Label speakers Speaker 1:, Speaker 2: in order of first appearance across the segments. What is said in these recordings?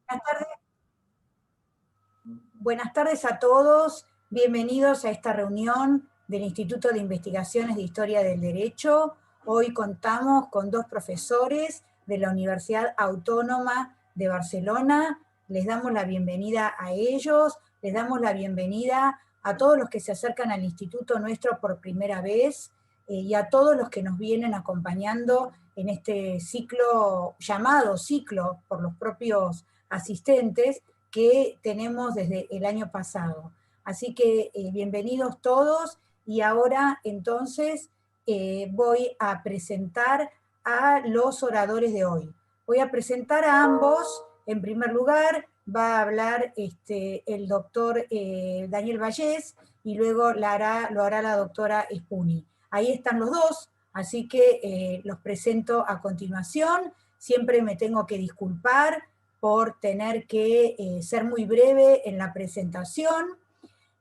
Speaker 1: Buenas tardes. Buenas tardes a todos. Bienvenidos a esta reunión del Instituto de Investigaciones de Historia del Derecho. Hoy contamos con dos profesores de la Universidad Autónoma de Barcelona. Les damos la bienvenida a ellos, les damos la bienvenida a todos los que se acercan al instituto nuestro por primera vez y a todos los que nos vienen acompañando en este ciclo, llamado ciclo por los propios asistentes, que tenemos desde el año pasado. Así que bienvenidos todos, y ahora entonces voy a presentar a los oradores de hoy. Voy a presentar a ambos. En primer lugar va a hablar el doctor Daniel Vallés, y luego lo hará la doctora Spuni. Ahí están los dos, así que los presento a continuación. Siempre me tengo que disculpar por tener que ser muy breve en la presentación.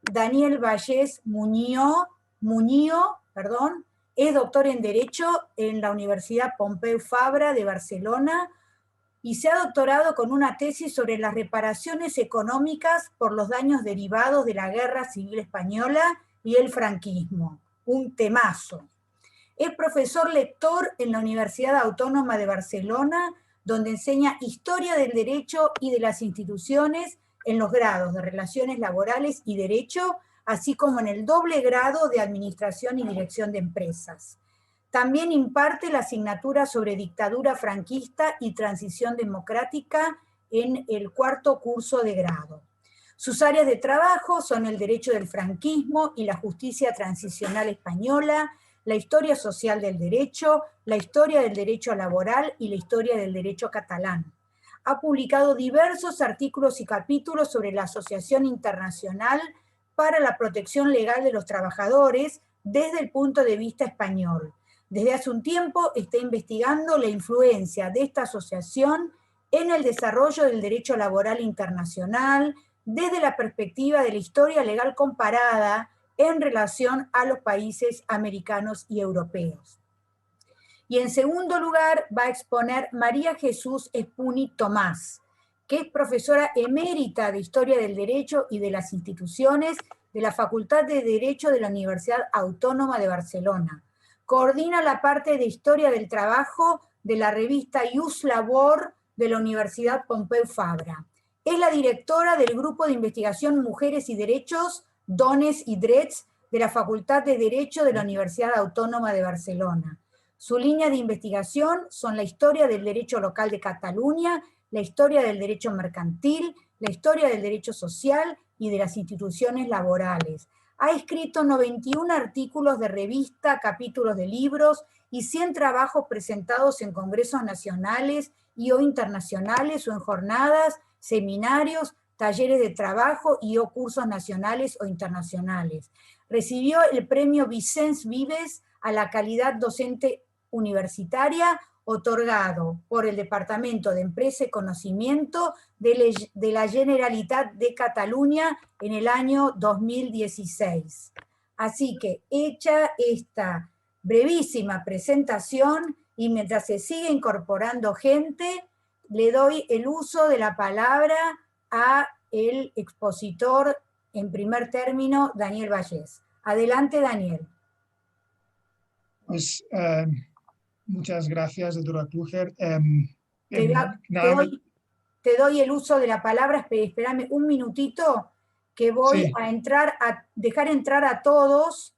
Speaker 1: Daniel Vallés Muñoz, es doctor en Derecho en la Universidad Pompeu Fabra de Barcelona y se ha doctorado con una tesis sobre las reparaciones económicas por los daños derivados de la Guerra Civil Española y el franquismo. Un temazo. Es profesor lector en la Universidad Autónoma de Barcelona, donde enseña Historia del Derecho y de las Instituciones en los grados de Relaciones Laborales y Derecho, así como en el doble grado de Administración y Dirección de Empresas. También imparte la asignatura sobre dictadura franquista y transición democrática en el cuarto curso de grado. Sus áreas de trabajo son el derecho del franquismo y la justicia transicional española, la historia social del derecho, la historia del derecho laboral y la historia del derecho catalán. Ha publicado diversos artículos y capítulos sobre la Asociación Internacional para la Protección Legal de los Trabajadores desde el punto de vista español. Desde hace un tiempo está investigando la influencia de esta asociación en el desarrollo del derecho laboral internacional desde la perspectiva de la historia legal comparada en relación a los países americanos y europeos. Y en segundo lugar va a exponer María Jesús Spuni Tomás, que es profesora emérita de Historia del Derecho y de las Instituciones de la Facultad de Derecho de la Universidad Autónoma de Barcelona. Coordina la parte de Historia del Trabajo de la revista Ius Labor de la Universidad Pompeu Fabra. Es la directora del Grupo de Investigación Mujeres y Derechos, Dones y Drets, de la Facultad de Derecho de la Universidad Autónoma de Barcelona. Su línea de investigación son la historia del derecho local de Cataluña, la historia del derecho mercantil, la historia del derecho social y de las instituciones laborales. Ha escrito 91 artículos de revista, capítulos de libros y 100 trabajos presentados en congresos nacionales y o internacionales o en jornadas, seminarios, talleres de trabajo y o cursos nacionales o internacionales. Recibió el premio Vicens Vives a la calidad docente universitaria, otorgado por el Departamento de Empresa y Conocimiento de la Generalitat de Cataluña en el año 2016. Así que, hecha esta brevísima presentación, y mientras se sigue incorporando gente, le doy el uso de la palabra a el expositor, en primer término, Daniel Vallés. Adelante, Daniel.
Speaker 2: Pues muchas gracias, doctora Kluger.
Speaker 1: Te doy el uso de la palabra. Espérame un minutito, que voy a dejar entrar a todos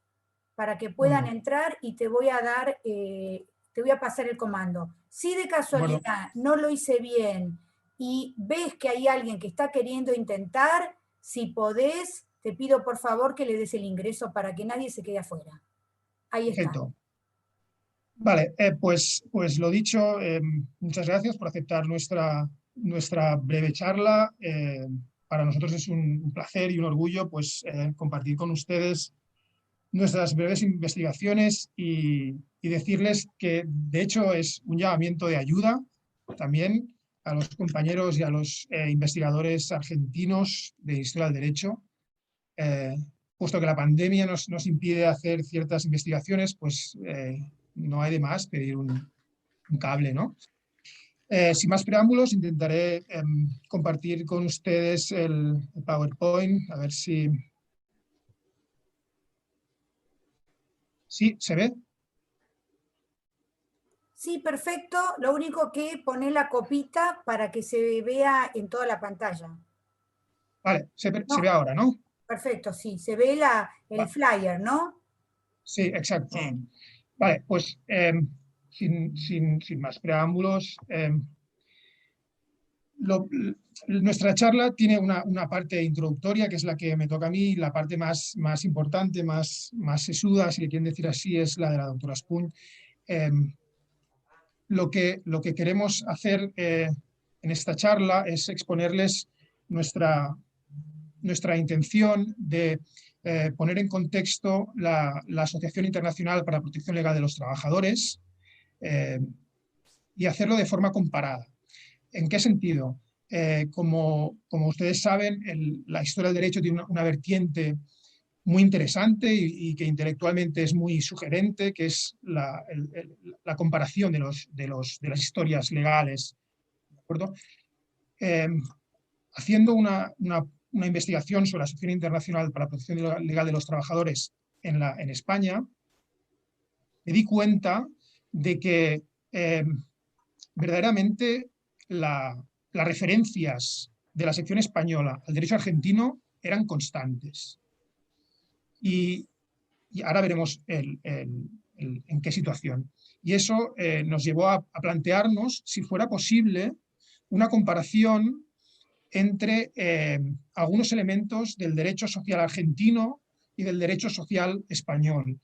Speaker 1: para que puedan entrar, y te voy a dar, te voy a pasar el comando. Si de casualidad no lo hice bien y ves que hay alguien que está queriendo intentar, si podés, te pido por favor que le des el ingreso para que nadie se quede afuera. Ahí está.
Speaker 2: Perfecto. Vale, pues lo dicho, muchas gracias por aceptar nuestra breve charla. Para nosotros es un placer y un orgullo compartir con ustedes nuestras breves investigaciones y decirles que de hecho es un llamamiento de ayuda también a los compañeros y a los investigadores argentinos de Historia del Derecho. Puesto que la pandemia nos impide hacer ciertas investigaciones, no hay de más pedir un cable, ¿no? Sin más preámbulos, intentaré compartir con ustedes el PowerPoint, a ver si... ¿Sí? ¿Se ve?
Speaker 1: Sí, perfecto. Lo único que poner la copita para que se vea en toda la pantalla.
Speaker 2: Vale, se
Speaker 1: No,
Speaker 2: ve ahora, ¿no?
Speaker 1: perfecto, sí. Se ve el flyer, ¿no?
Speaker 2: Sí, exacto. Vale, pues sin más preámbulos, nuestra charla tiene una parte introductoria, que es la que me toca a mí, la parte más importante, más sesuda, si le quieren decir así, es la de la doctora Spunt. Lo que queremos hacer en esta charla es exponerles nuestra intención de poner en contexto la Asociación Internacional para la Protección Legal de los Trabajadores y hacerlo de forma comparada. ¿En qué sentido? Como ustedes saben, la historia del derecho tiene una vertiente muy interesante y que intelectualmente es muy sugerente, que es la comparación de las historias legales, ¿de acuerdo? Haciendo una investigación sobre la Asociación Internacional para la Protección Legal de los Trabajadores en España, me di cuenta de que verdaderamente las referencias de la sección española al derecho argentino eran constantes. Y ahora veremos en qué situación. Y eso nos llevó a plantearnos si fuera posible una comparación entre algunos elementos del derecho social argentino y del derecho social español,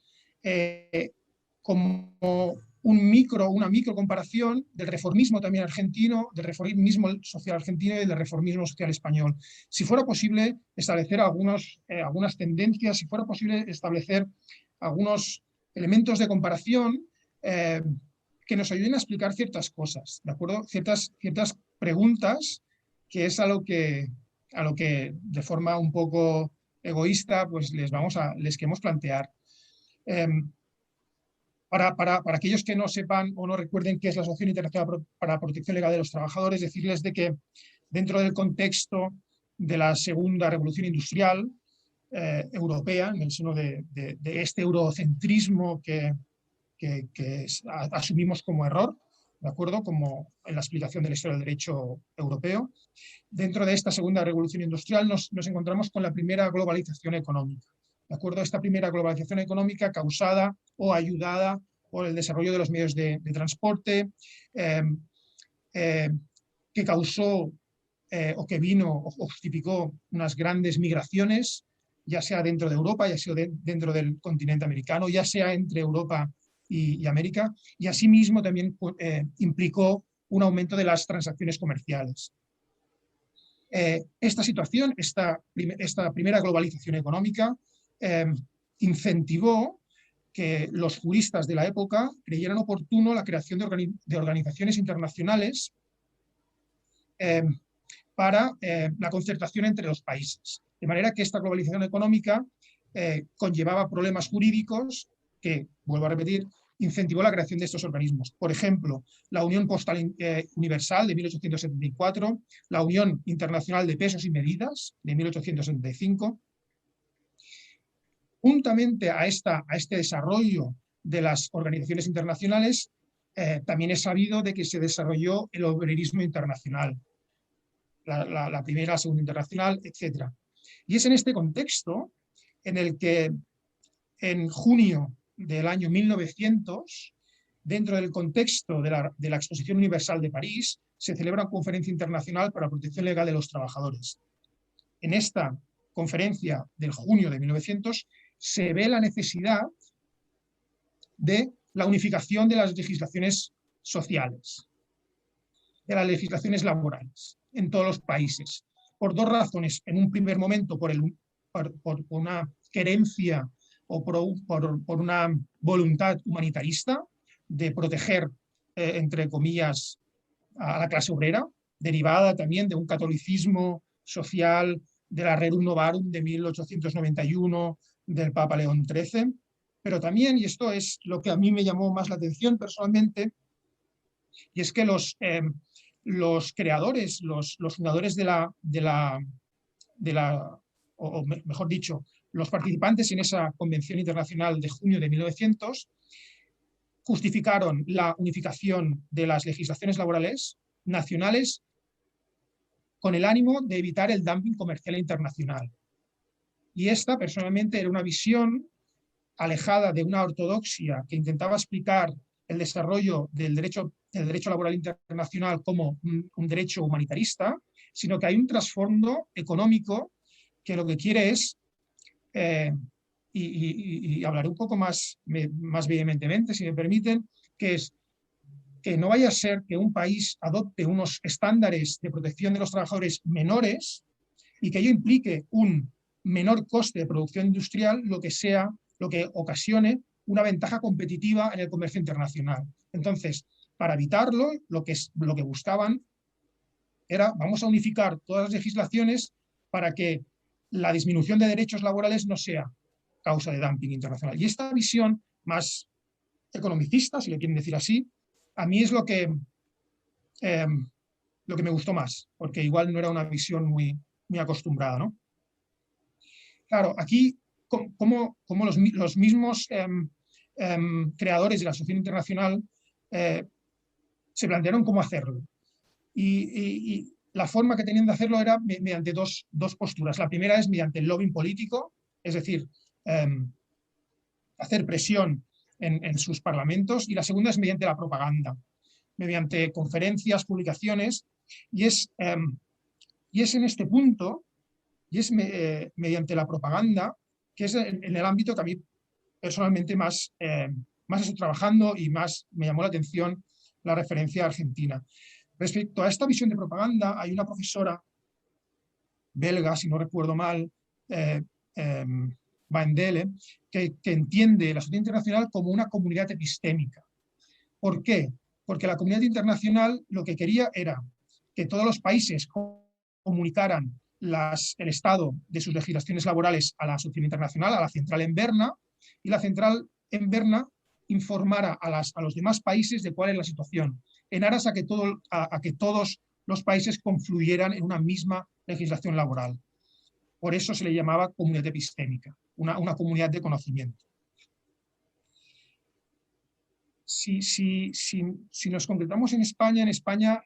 Speaker 2: como una micro comparación del reformismo también argentino, del reformismo social argentino y del reformismo social español. Si fuera posible establecer algunas tendencias, si fuera posible establecer algunos elementos de comparación que nos ayuden a explicar ciertas cosas, ¿de acuerdo? Ciertas preguntas, que es a lo que de forma un poco egoísta pues les queremos plantear. Para aquellos que no sepan o no recuerden qué es la Asociación Internacional para la Protección Legal de los Trabajadores, decirles de que dentro del contexto de la segunda revolución industrial europea, en el seno de este eurocentrismo que asumimos como error, ¿de acuerdo? Como en la explicación de la historia del derecho europeo. Dentro de esta segunda revolución industrial nos encontramos con la primera globalización económica, ¿de acuerdo? Esta primera globalización económica causada o ayudada por el desarrollo de los medios de transporte, que causó o que vino o justificó unas grandes migraciones, ya sea dentro de Europa, ya sea dentro del continente americano, ya sea entre Europa y América, y asimismo también implicó un aumento de las transacciones comerciales. Esta situación, esta primera globalización económica, incentivó que los juristas de la época creyeran oportuno la creación de organizaciones internacionales para la concertación entre los países. De manera que esta globalización económica conllevaba problemas jurídicos que, vuelvo a repetir, incentivó la creación de estos organismos. Por ejemplo, la Unión Postal Universal de 1874, la Unión Internacional de Pesos y Medidas de 1875. Juntamente a este desarrollo de las organizaciones internacionales, también es sabido de que se desarrolló el obrerismo internacional, la primera, la segunda internacional, etc. Y es en este contexto en el que en junio del año 1900, dentro del contexto de la Exposición Universal de París, se celebra una conferencia internacional para la protección legal de los trabajadores. En esta conferencia del junio de 1900 se ve la necesidad de la unificación de las legislaciones sociales, de las legislaciones laborales en todos los países, por dos razones. En un primer momento, por una querencia o por una voluntad humanitarista de proteger, entre comillas, a la clase obrera, derivada también de un catolicismo social de la Rerum Novarum de 1891 del Papa León XIII, pero también, y esto es lo que a mí me llamó más la atención personalmente, y es que los creadores, los fundadores o mejor dicho, los participantes en esa Convención Internacional de junio de 1900 justificaron la unificación de las legislaciones laborales nacionales con el ánimo de evitar el dumping comercial internacional. Y esta, personalmente, era una visión alejada de una ortodoxia que intentaba explicar el desarrollo del derecho laboral internacional como un derecho humanitarista, sino que hay un trasfondo económico que lo que quiere es, y hablaré un poco más vehementemente, si me permiten, que es que no vaya a ser que un país adopte unos estándares de protección de los trabajadores menores y que ello implique un menor coste de producción industrial, lo que ocasione una ventaja competitiva en el comercio internacional. Entonces, para evitarlo, lo que buscaban era, vamos a unificar todas las legislaciones para que la disminución de derechos laborales no sea causa de dumping internacional. Y esta visión más economicista, si le quieren decir así, a mí es lo que me gustó más, porque igual no era una visión muy acostumbrada, ¿no? Claro, aquí, como los mismos creadores de la Asociación Internacional se plantearon cómo hacerlo. Y la forma que tenían de hacerlo era mediante dos posturas. La primera es mediante el lobbying político, es decir, hacer presión en sus parlamentos, y la segunda es mediante la propaganda, mediante conferencias, publicaciones, y es en este punto, y es mediante la propaganda, que es en el ámbito que a mí personalmente más estoy trabajando y más me llamó la atención la referencia a Argentina. Respecto a esta visión de propaganda, hay una profesora belga, si no recuerdo mal, Van Dele, que entiende la sociedad internacional como una comunidad epistémica. ¿Por qué? Porque la comunidad internacional lo que quería era que todos los países comunicaran el estado de sus legislaciones laborales a la Asociación Internacional, a la central en Berna, y la central en Berna informara a los demás países de cuál es la situación, en aras a que todos los países confluyeran en una misma legislación laboral. Por eso se le llamaba comunidad epistémica, una comunidad de conocimiento. Si nos concretamos en España,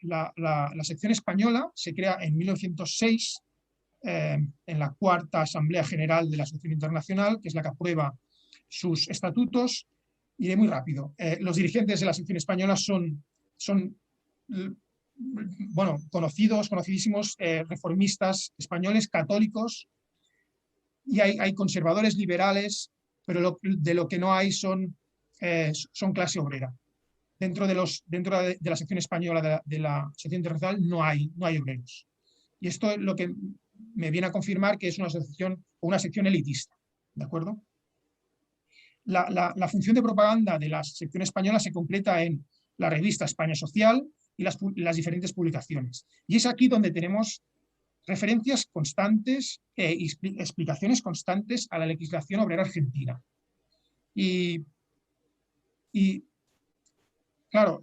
Speaker 2: la sección española se crea en 1906 en la cuarta Asamblea General de la Asociación Internacional, que es la que aprueba sus estatutos. Iré muy rápido. Los dirigentes de la sección española son conocidísimos reformistas españoles, católicos, y hay conservadores liberales, pero de lo que no hay son clase obrera. Dentro de la sección española de la Asociación Internacional no hay obreros. Y esto es lo que me viene a confirmar que es una asociación o una sección elitista. ¿De acuerdo? La función de propaganda de la sección española se completa en la revista España Social y las diferentes publicaciones. Y es aquí donde tenemos referencias constantes y explicaciones constantes a la legislación obrera argentina. Y claro,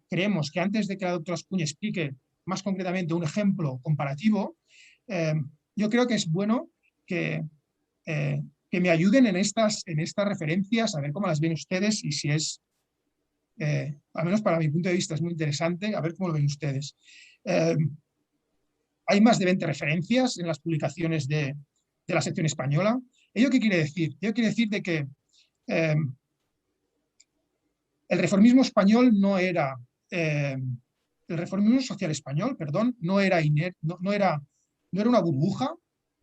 Speaker 2: creemos que antes de que la doctora Espuña explique más concretamente un ejemplo comparativo, yo creo que es bueno que me ayuden en estas referencias, a ver cómo las ven ustedes y si es, al menos para mi punto de vista, es muy interesante, a ver cómo lo ven ustedes. Hay más de 20 referencias en las publicaciones de la sección española. ¿Ello qué quiere decir? Ello quiere decir de que el reformismo español no era, el reformismo social español, perdón, no era una burbuja,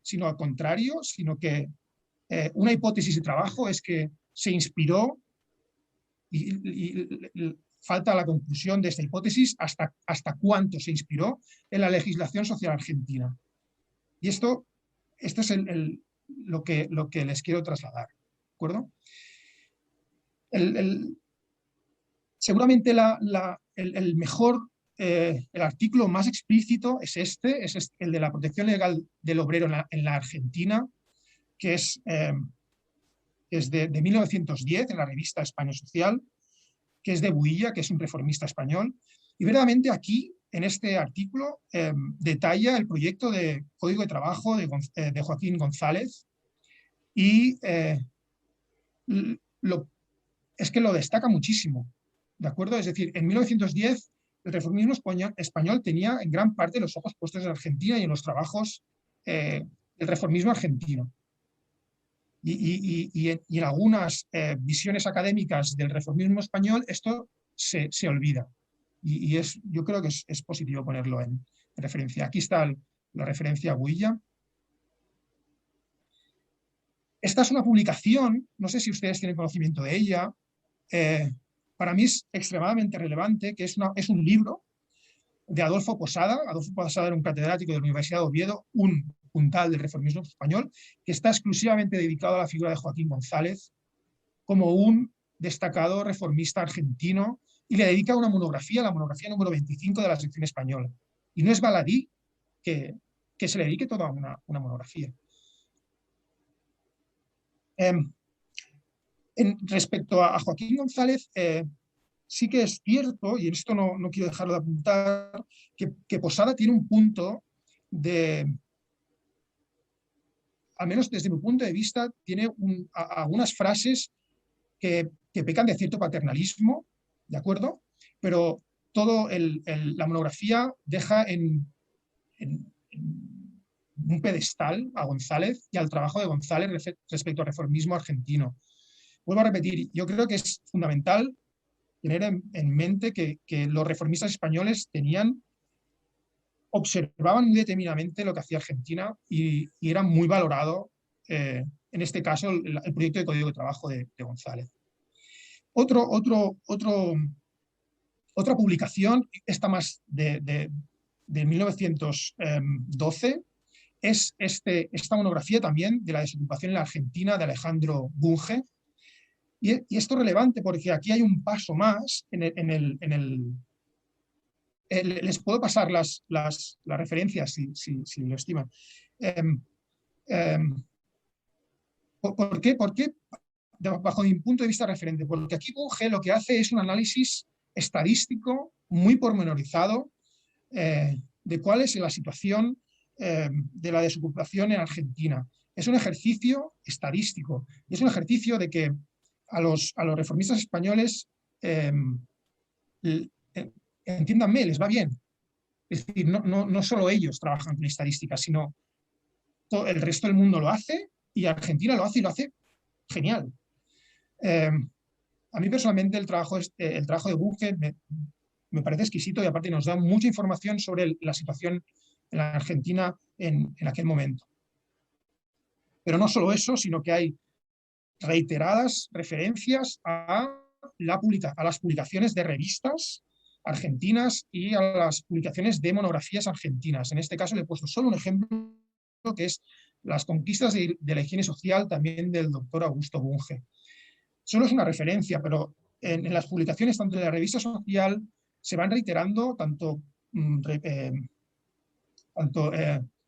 Speaker 2: sino al contrario, sino que una hipótesis de trabajo es que se inspiró, y falta la conclusión de esta hipótesis, hasta cuánto se inspiró en la legislación social argentina. Y esto es lo que les quiero trasladar, ¿de acuerdo? Seguramente el mejor, el artículo más explícito es el de la protección legal del obrero en la Argentina, que es de 1910 en la revista España Social, que es de Builla, que es un reformista español, y verdaderamente aquí, en este artículo, detalla el proyecto de Código de Trabajo de Joaquín González, y es que lo destaca muchísimo, ¿de acuerdo? Es decir, en 1910 el reformismo español tenía en gran parte los ojos puestos en Argentina y en los trabajos del reformismo argentino. Y en algunas visiones académicas del reformismo español esto se olvida. Yo creo que es positivo ponerlo en referencia. Aquí está la referencia a Builla. Esta es una publicación, no sé si ustedes tienen conocimiento de ella, para mí es extremadamente relevante, que es un libro de Adolfo Posada. Adolfo Posada era un catedrático de la Universidad de Oviedo, un puntal del reformismo español, que está exclusivamente dedicado a la figura de Joaquín González como un destacado reformista argentino, y le dedica una monografía, la monografía número 25 de la sección española. Y no es baladí que se le dedique toda una monografía. Respecto a Joaquín González, sí que es cierto, y esto no quiero dejarlo de apuntar, que Posada tiene un punto al menos desde mi punto de vista, tiene algunas frases que pecan de cierto paternalismo, ¿de acuerdo? Pero toda la monografía deja en un pedestal a González y al trabajo de González respecto al reformismo argentino. Vuelvo a repetir, yo creo que es fundamental tener en mente que los reformistas españoles observaban muy determinadamente lo que hacía Argentina y era muy valorado, en este caso, el proyecto de Código de Trabajo de González. Otra publicación, esta más de 1912, es esta monografía también de la desocupación en la Argentina de Alejandro Bunge. Y esto es relevante porque aquí hay un paso más les puedo pasar las referencias si lo estiman. ¿Por qué? Bajo mi punto de vista referente, porque aquí Bunge lo que hace es un análisis estadístico muy pormenorizado de cuál es la situación de la desocupación en Argentina. Es un ejercicio estadístico y es un ejercicio de que a los reformistas españoles, entiéndanme, les va bien. Es decir, no solo ellos trabajan con estadísticas, sino todo el resto del mundo lo hace, y Argentina lo hace y lo hace genial. A mí personalmente el trabajo de Bunge me parece exquisito, y aparte nos da mucha información sobre la situación en la Argentina en aquel momento. Pero no solo eso, sino que hay reiteradas referencias a las publicaciones de revistas argentinas y a las publicaciones de monografías argentinas. En este caso le he puesto solo un ejemplo, que es Las conquistas de la higiene social, también del doctor Augusto Bunge. Solo es una referencia, pero en las publicaciones tanto de la revista social se van reiterando tanto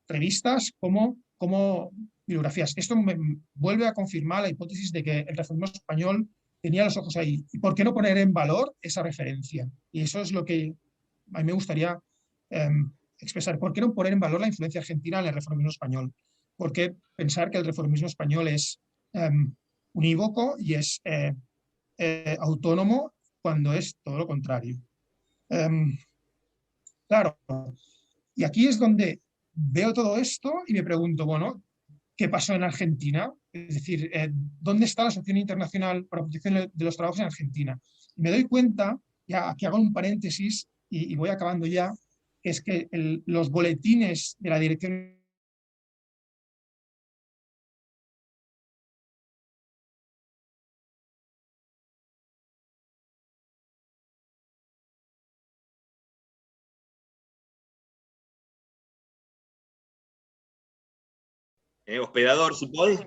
Speaker 2: revistas como bibliografías. Esto me vuelve a confirmar la hipótesis de que el reformismo español tenía los ojos ahí. ¿Y por qué no poner en valor esa referencia? Y eso es lo que a mí me gustaría expresar. ¿Por qué no poner en valor la influencia argentina en el reformismo español? ¿Por qué pensar que el reformismo español es unívoco y es autónomo cuando es todo lo contrario? Claro, y aquí es donde veo todo esto y me pregunto, bueno, ¿qué pasó en Argentina? Es decir, ¿dónde está la Asociación Internacional para la Protección de los Trabajos en Argentina? Y me doy cuenta, ya aquí hago un paréntesis y voy acabando ya, es que los boletines de la Dirección
Speaker 3: hospedador, si podés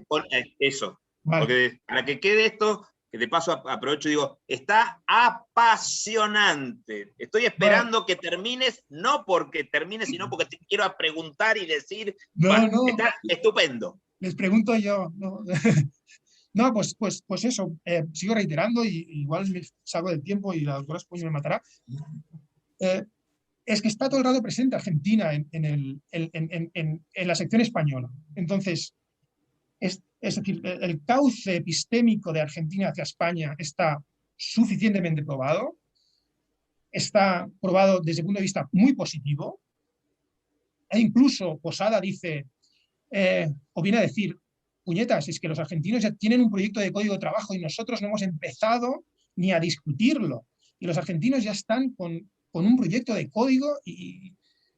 Speaker 3: eso,
Speaker 2: Vale.
Speaker 3: porque para que quede esto, que de paso aprovecho y digo, está apasionante. Estoy esperando que termines, no porque termines, sino porque te quiero preguntar y decir,
Speaker 2: no.
Speaker 3: Está estupendo.
Speaker 2: Les pregunto yo, ¿no? No, pues eso, sigo reiterando, y igual me salgo del tiempo y la doctora Espuño me matará. Es que está todo el rato presente Argentina en la sección española. Entonces, es decir, el cauce epistémico de Argentina hacia España está suficientemente probado, está probado desde el punto de vista muy positivo, e incluso Posada dice, o viene a decir, puñetas, es que los argentinos ya tienen un proyecto de código de trabajo y nosotros no hemos empezado ni a discutirlo. Y los argentinos ya están con un proyecto de código, y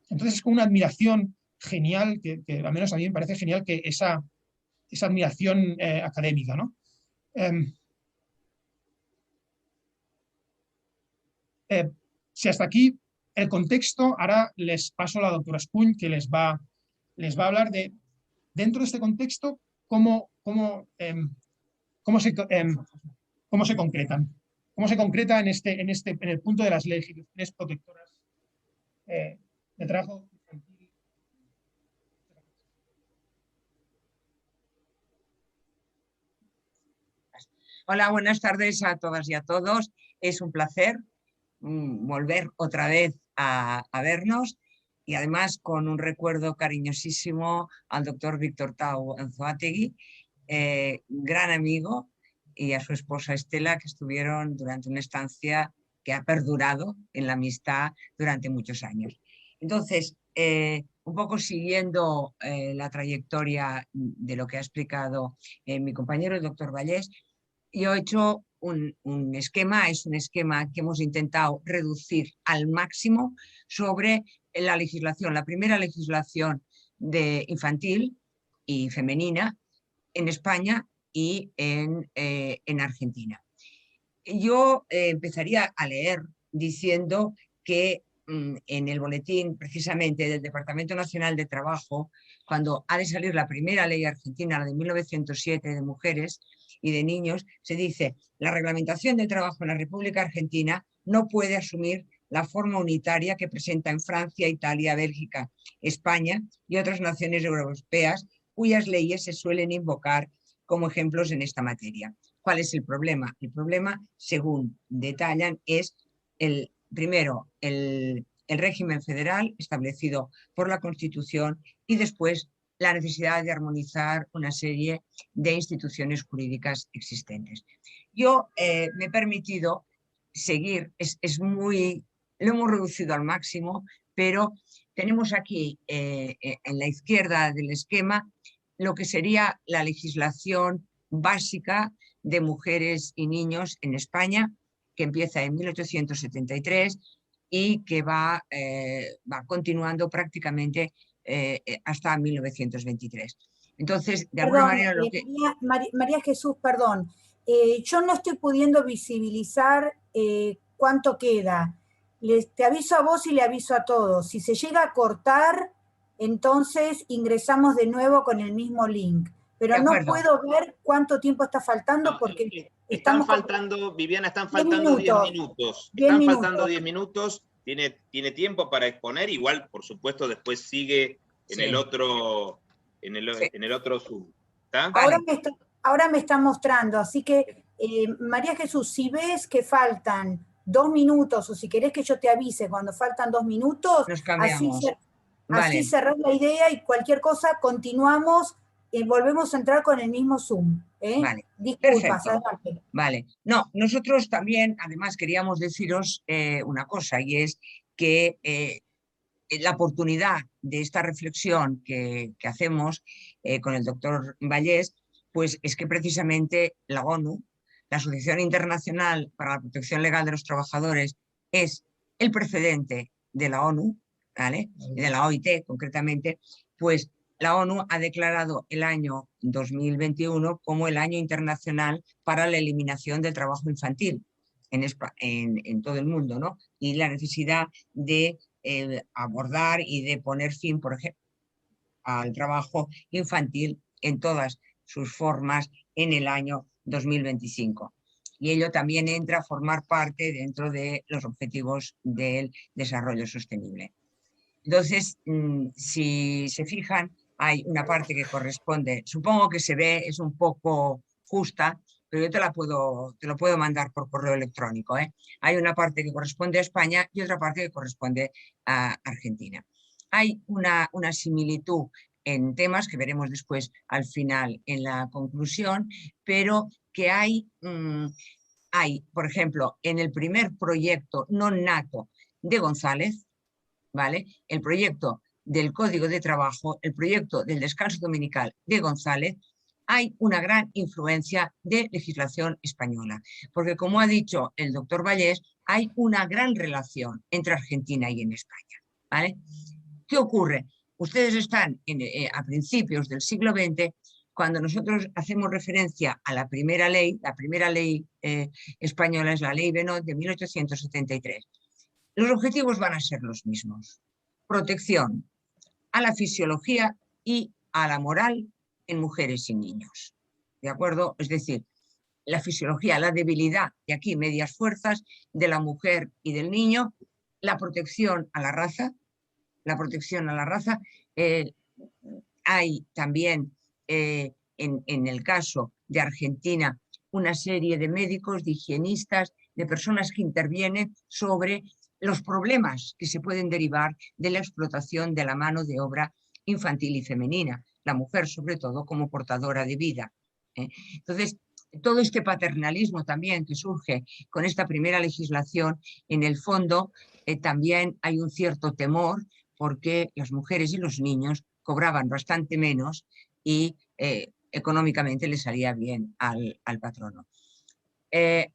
Speaker 2: entonces es con una admiración genial, que al menos a mí me parece genial, que esa admiración académica, ¿no? Si hasta aquí el contexto, ahora les paso a la doctora Espuny, que les va a hablar de, dentro de este contexto, cómo se concretan. Cómo se concreta en el punto de las legislaciones protectoras de trabajo infantil.
Speaker 4: Hola, buenas tardes a todas y a todos. Es un placer volver otra vez a vernos, y además con un recuerdo cariñosísimo al doctor Víctor Tau Anzoátegui, gran amigo, y a su esposa Estela, que estuvieron durante una estancia que ha perdurado en la amistad durante muchos años. Entonces, un poco siguiendo la trayectoria de lo que ha explicado mi compañero, el doctor Vallés, yo he hecho un esquema, es un esquema que hemos intentado reducir al máximo sobre la legislación, la primera legislación de infantil y femenina en España y en Argentina. Yo empezaría a leer diciendo que en el boletín precisamente del Departamento Nacional de Trabajo, cuando ha de salir la primera ley argentina, la de 1907 de mujeres y de niños, se dice: la reglamentación del trabajo en la República Argentina no puede asumir la forma unitaria que presenta en Francia, Italia, Bélgica, España y otras naciones europeas cuyas leyes se suelen invocar como ejemplos en esta materia. ¿Cuál es el problema? El problema, según detallan, es primero el régimen federal establecido por la Constitución, y después la necesidad de armonizar una serie de instituciones jurídicas existentes. Yo me he permitido seguir, lo hemos reducido al máximo, pero tenemos aquí en la izquierda del esquema lo que sería la legislación básica de mujeres y niños en España, que empieza en 1873 y que va continuando prácticamente hasta 1923. Entonces, de alguna manera lo que...
Speaker 1: María Jesús, perdón. Yo no estoy pudiendo visibilizar cuánto queda. Te aviso a vos y le aviso a todos. Si se llega a cortar, entonces ingresamos de nuevo con el mismo link. Pero no puedo ver cuánto tiempo está faltando, porque
Speaker 3: están faltando, Viviana, están faltando 10 minutos. Están faltando 10 minutos. Tiene tiempo para exponer. Igual, por supuesto, después sigue en el otro Zoom.
Speaker 1: Ahora me está mostrando, así que María Jesús, si ves que faltan 2 minutos, o si querés que yo te avise cuando faltan 2 minutos, así cerrás la idea, y cualquier cosa continuamos, volvemos a entrar con el mismo Zoom.
Speaker 4: Vale,
Speaker 1: disculpas,
Speaker 4: adelante. Vale, no, nosotros también además queríamos deciros una cosa, y es que la oportunidad de esta reflexión que hacemos con el doctor Vallés, pues es que precisamente la ONU, la Asociación Internacional para la Protección Legal de los Trabajadores, es el precedente de la ONU, ¿vale? De la OIT concretamente. Pues la ONU ha declarado el año 2021 como el año internacional para la eliminación del trabajo infantil en todo el mundo, ¿no? Y la necesidad de abordar y de poner fin, por ejemplo, al trabajo infantil en todas sus formas en el año 2025. Y ello también entra a formar parte dentro de los objetivos del desarrollo sostenible. Entonces, si se fijan, hay una parte que corresponde, supongo que se ve, es un poco justa, pero yo te lo puedo mandar por correo electrónico, ¿eh? Hay una parte que corresponde a España y otra parte que corresponde a Argentina. Hay una similitud en temas que veremos después al final en la conclusión, pero que hay, por ejemplo, en el primer proyecto non nato de González, ¿vale? El proyecto del Código de Trabajo, el proyecto del descanso dominical de González, hay una gran influencia de legislación española, porque como ha dicho el doctor Vallés, hay una gran relación entre Argentina y en España, ¿vale? ¿Qué ocurre? Ustedes están a principios del siglo XX, cuando nosotros hacemos referencia a la primera ley española es la Ley Benot de 1873. Los objetivos van a ser los mismos: protección a la fisiología y a la moral en mujeres y niños, ¿de acuerdo? Es decir, la fisiología, la debilidad, y aquí medias fuerzas, de la mujer y del niño, la protección a la raza, hay también, en el caso de Argentina, una serie de médicos, de higienistas, de personas que intervienen sobre los problemas que se pueden derivar de la explotación de la mano de obra infantil y femenina, la mujer sobre todo como portadora de vida. Entonces, todo este paternalismo también que surge con esta primera legislación, en el fondo también hay un cierto temor porque las mujeres y los niños cobraban bastante menos y económicamente le salía bien al patrono.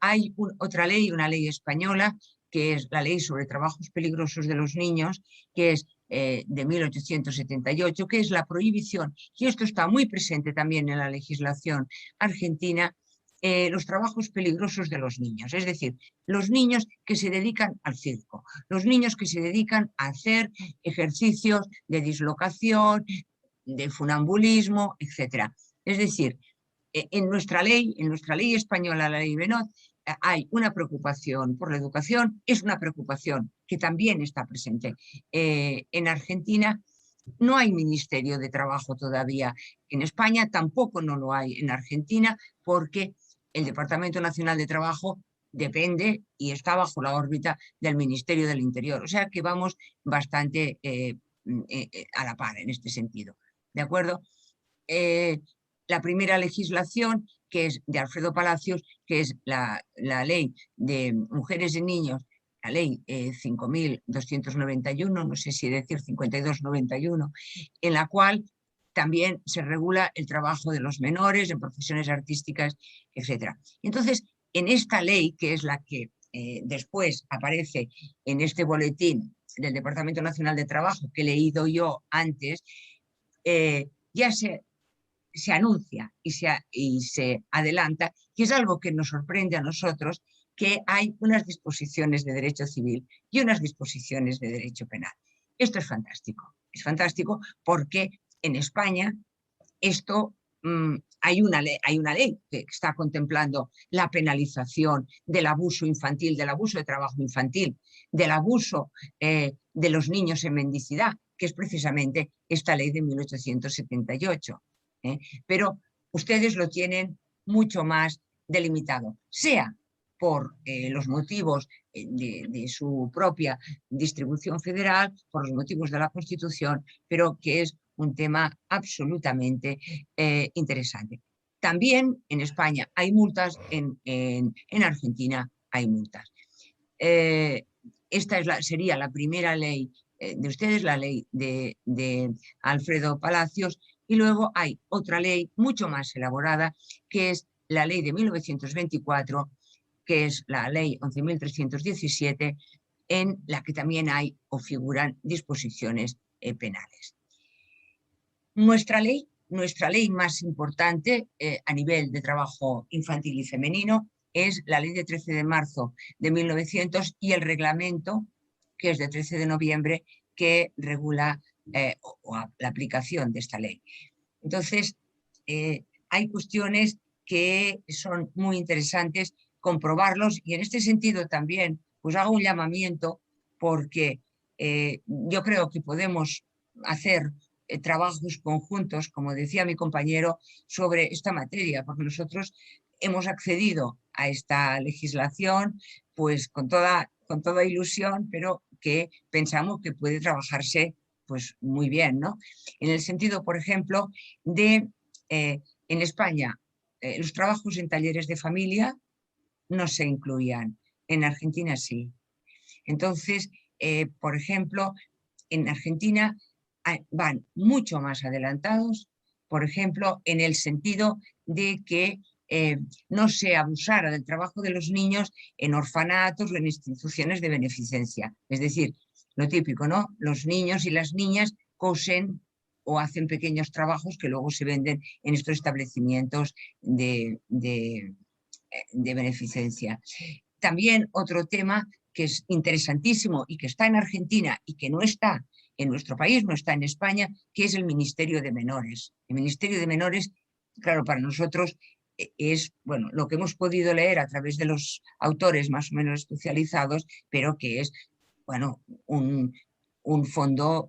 Speaker 4: Hay otra ley, una ley española, que es la Ley sobre Trabajos Peligrosos de los Niños, que es de 1878, que es la prohibición, y esto está muy presente también en la legislación argentina, los trabajos peligrosos de los niños, es decir, los niños que se dedican al circo, los niños que se dedican a hacer ejercicios de dislocación, de funambulismo, etc. Es decir, en nuestra ley española, la Ley Benot, hay una preocupación por la educación, es una preocupación que también está presente en Argentina. No hay Ministerio de Trabajo todavía en España, tampoco no lo hay en Argentina, porque el Departamento Nacional de Trabajo depende y está bajo la órbita del Ministerio del Interior. O sea que vamos bastante a la par en este sentido. ¿De acuerdo? La primera legislación, que es de Alfredo Palacios, que es la Ley de Mujeres y Niños, la Ley 5.291, no sé si decir 5291, en la cual también se regula el trabajo de los menores en profesiones artísticas, etc. Entonces, en esta ley, que es la que después aparece en este boletín del Departamento Nacional de Trabajo, que he leído yo antes, ya se anuncia y se adelanta, y es algo que nos sorprende a nosotros, que hay unas disposiciones de derecho civil y unas disposiciones de derecho penal. Esto es fantástico porque en España esto, hay una ley que está contemplando la penalización del abuso infantil, del abuso de trabajo infantil, del abuso de los niños en mendicidad, que es precisamente esta ley de 1878. Pero ustedes lo tienen mucho más delimitado, sea por los motivos de su propia distribución federal, por los motivos de la Constitución, pero que es un tema absolutamente interesante. También en España hay multas, en Argentina hay multas. Esta sería la primera ley de ustedes, la ley de Alfredo Palacios, y luego hay otra ley mucho más elaborada, que es la ley de 1924, que es la ley 11.317, en la que también hay o figuran disposiciones penales. Nuestra ley más importante a nivel de trabajo infantil y femenino es la ley de 13 de marzo de 1900 y el reglamento, que es de 13 de noviembre, que regula la aplicación de esta ley. Entonces, hay cuestiones que son muy interesantes comprobarlos, y en este sentido también pues hago un llamamiento, porque yo creo que podemos hacer trabajos conjuntos, como decía mi compañero, sobre esta materia, porque nosotros hemos accedido a esta legislación pues con toda ilusión, pero que pensamos que puede trabajarse pues muy bien, ¿no? En el sentido, por ejemplo, de en España los trabajos en talleres de familia no se incluían, en Argentina sí. Entonces, por ejemplo, en Argentina van mucho más adelantados, por ejemplo, en el sentido de que no se abusara del trabajo de los niños en orfanatos o en instituciones de beneficencia. Es decir, lo típico, ¿no? Los niños y las niñas cosen o hacen pequeños trabajos que luego se venden en estos establecimientos de beneficencia. También otro tema que es interesantísimo y que está en Argentina y que no está en nuestro país, no está en España, que es el Ministerio de Menores. El Ministerio de Menores, claro, para nosotros es, bueno, lo que hemos podido leer a través de los autores más o menos especializados, pero que es, bueno, un fondo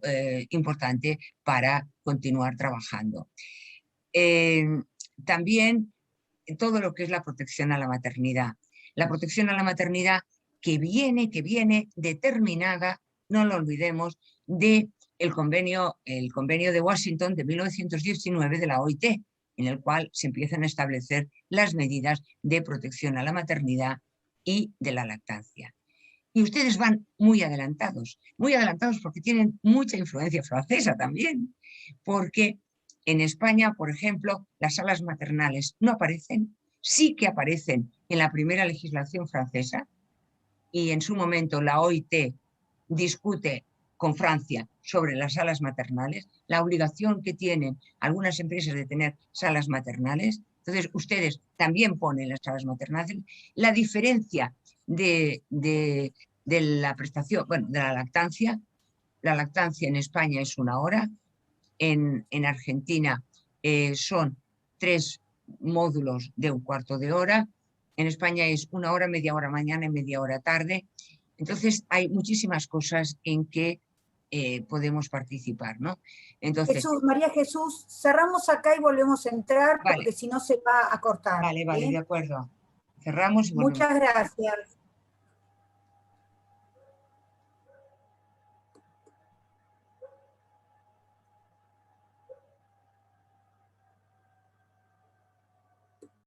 Speaker 4: importante para continuar trabajando. También todo lo que es la protección a la maternidad. La protección a la maternidad que viene determinada, no lo olvidemos, del convenio de Washington de 1919 de la OIT, en el cual se empiezan a establecer las medidas de protección a la maternidad y de la lactancia. Y ustedes van muy adelantados porque tienen mucha influencia francesa también, porque en España, por ejemplo, las salas maternales no aparecen, sí que aparecen en la primera legislación francesa, y en su momento la OIT discute con Francia sobre las salas maternales, la obligación que tienen algunas empresas de tener salas maternales. Entonces, ustedes también ponen las salas maternales. La diferencia de la prestación, bueno, de la lactancia en España es 1 hora, en Argentina son 3 módulos de 1/4 de hora, en España es 1 hora, media hora mañana y media hora tarde. Entonces hay muchísimas cosas en que podemos participar, ¿no? Entonces,
Speaker 1: María Jesús, cerramos acá y volvemos a entrar,
Speaker 4: vale,
Speaker 1: porque si no se va a cortar.
Speaker 4: Vale, de acuerdo. Cerramos y volvemos.
Speaker 1: Muchas gracias.